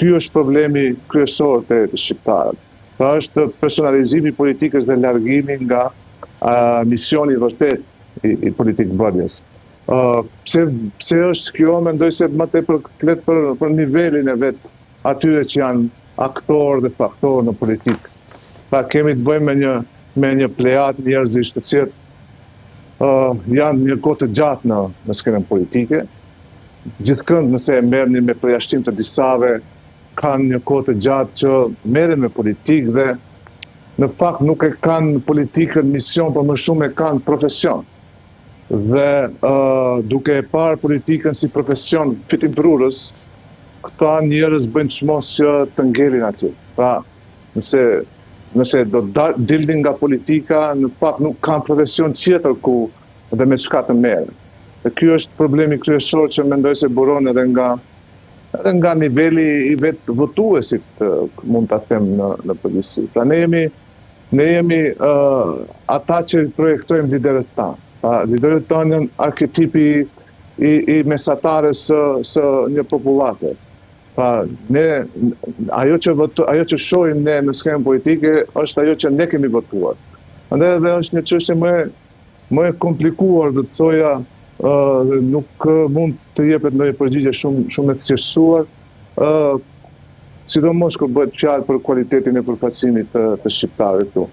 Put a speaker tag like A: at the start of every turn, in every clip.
A: ky është problemi kryesor të shqiptarët. Pra është personalizimi i politikës dhe largimi nga misioni vërtet i politikë bërjes. Pse është kjo, mendoj se më tepër flet për nivelin e vet atyre që janë aktor dhe faktor në politikë. Pra kemi të bëjmë me një plejad njerëzish të cilët janë një kohë të gjatë në skenën politike. Gjithkënd nëse e merrni me përjashtim të disave, kanë një kohë të gjatë që merren me politikë dhe në fakt nuk e kanë politikën mision, por më shumë e kanë profesion. Dhe duke e parë politikën si profesion fitimprurës, këta njerëz bëjnë çmos që të ngelin aty. Pra, nëse do dilnin nga politika, në fakt nuk kanë profesion tjetër ku dhe me çka të merren. Dhe ky është problemi kryesor që mendoj se buron edhe nga niveli i vetë votuesit, mund ta them në përgjithësi. Pra ne jemi ata që projektojmë liderët tanë. Liderët tanë janë arketipi i mesatarës së një popullate. Pra ajo që shohim ne në skenën politike është ajo që ne kemi votuar. Andaj edhe është një çështje më e komplikuar, do të thoja, nuk mund të jepet ndonjë përgjigje shumë e thjeshtuar, sidomos kur bëhet fjalë për cilëtetin e përfaqësimit të shqiptarëve këtu.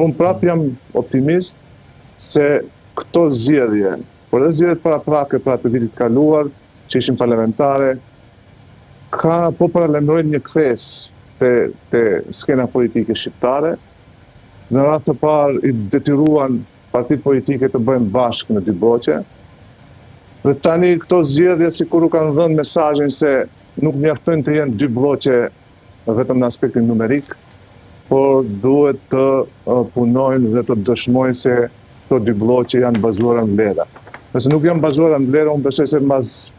A: Unë prap jam optimist se këto zgjedhje, por edhe zgjedhjet paraprake pra të vitit kaluar, që ishin parlamentare, po paralajmërojnë një kthesë te skena politike shqiptare. Në radhë të parë i detyruan partitë politike të bëjnë bashkë në dy bloqe. Dhe tani këto zgjedhje sikur u kanë dhënë mesazhin se nuk mjaftojnë të jenë dy bloqe vetëm në aspektin numerik, por duhet të punojnë dhe të dëshmojnë se këto dy bloqe janë bazuara në vlera. Nëse nuk janë bazuara në vlera, unë besoj se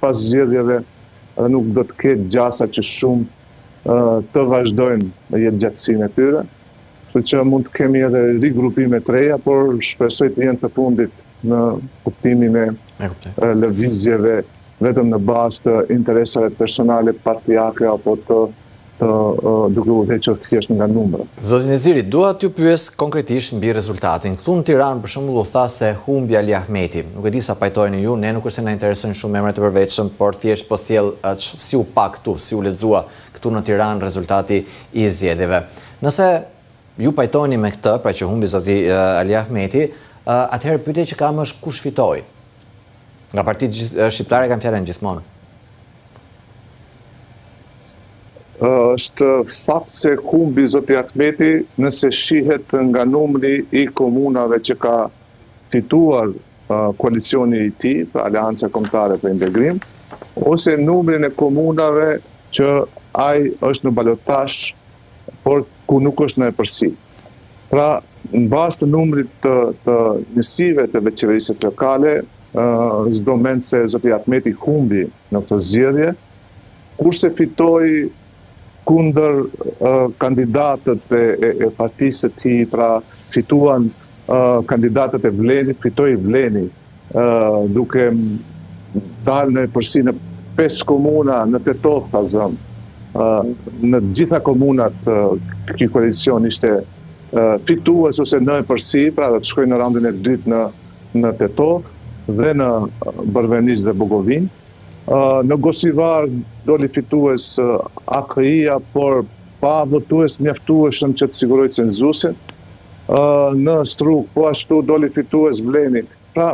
A: pas zgjedhjeve nuk do të ketë gjasa që shumë të vazhdojnë në jetëgjatësinë e tyre. Kështu që mund të kemi edhe rigrupime të reja, por shpresoj të jenë të fundit në kuptimin e lëvizjeve vetëm në bazë të interesave personale partijake apo duke u hequr thjesht nga numra.
B: Zoti Neziri, dua t'ju pyes konkretisht mbi rezultatin. Këtu në Tiranë, për shembull, u tha se humbi Ali Ahmeti. Nuk e di sa pajtojnë ju, ne nuk është se na interesojnë shumë emrat e përveçshëm, por thjesht po sjell si u pa këtu, si u lexua këtu në Tiranë rezultati i zgjedhjeve. Nëse ju pajtojni me këtë, pra që humbi zoti Ali Ahmeti, atëherë pyetja që kam është kush fitoi? Nga partitë shqiptare kanë fjalën gjithmonë.
A: Është fakt se humbi zoti Ahmeti nëse shihet nga numri i komunave që ka fituar koalicioni i tij, Aleanca Kombëtare për Integrim, ose numrin e komunave që ai është në balotazh, por ku nuk është në epërsi. Pra, në bazë të numrit të njësive të veçeverisjes lokale, çdo mend se zoti Ahmeti humbi në këtë zgjedhje, kurse fitoi kundër kandidatët e partisë të tij, pra fituan kandidatët e Vlenit, fitoi Vleni, duke dalë në përsi në 5 komuna në Tetov, ta zëm. Në gjitha komunat ky koalicion ishte fitues ose në përsi, pra do të shkojnë në raundin e dytë në Tetov dhe në Bërveniç dhe Bugovin. Në Gosivar doli fitues AKI-ja, por pa votues mjaftueshëm që të sigurojë cenzusin. Në Struk, po ashtu doli fitues Vleni. Pra,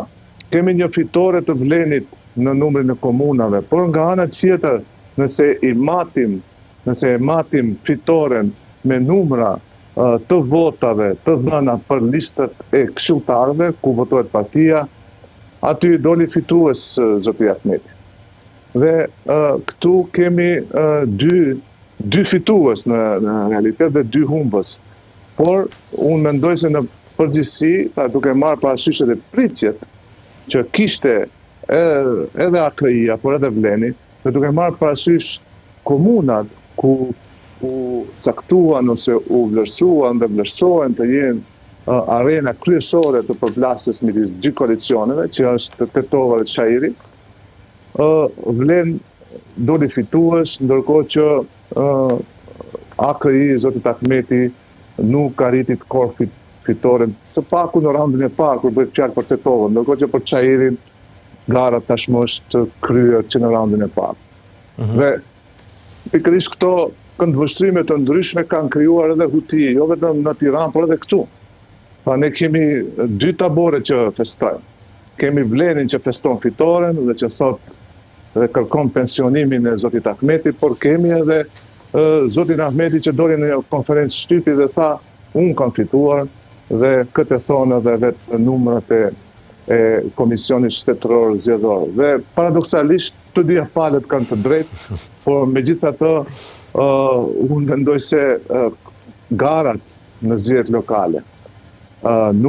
A: kemi një fitore të Vlenit në numrin e komunave, por nga ana tjetër, nëse e matim fitoren me numra të votave të dhëna për listët e këshilltarëve, ku votohet partia, aty doli fitues zoti Ahmeti. Dhe këtu kemi dy fitues në realitet dhe dy humbës. Por unë mendoj se në përgjithësi, duke marrë parasysh edhe pritjet që kishte edhe AKI-ja, por edhe Vleni, dhe duke marrë parasysh komunat ku caktuan ose u vlerësuan dhe vlerësohen të jenë arena kryesore të përplasjes midis dy koalicioneve, që është Tetova dhe Çajiri, Vlen doli fitues, ndërkohë që AKI, zotit Ahmeti, nuk arriti të korë fitoren. Së paku në raundin e parë, kur bëhet fjalë për Tetovën, ndërkohë që për Çajirin gara tashmë është kryer që në raundin e parë. Dhe pikërisht këto këndvështrime të ndryshme kanë krijuar edhe huti, jo vetëm në Tiranë, por edhe këtu. Pa ne kemi 2 tabore që festojnë. Kemi Vlenin që feston fitoren dhe që sot dhe kërkon pensionimin e zotit Ahmeti, por kemi edhe zotin Ahmeti që doli në një konferencë shtypi dhe tha, unë kam fituar dhe këtë e thonë edhe vetë numrat e Komisionit Shtetëror Zgjedhor. Dhe paradoksalisht të dyja palët kanë të drejtë, por megjithatë unë mendoj se garat në zgjedhjet lokale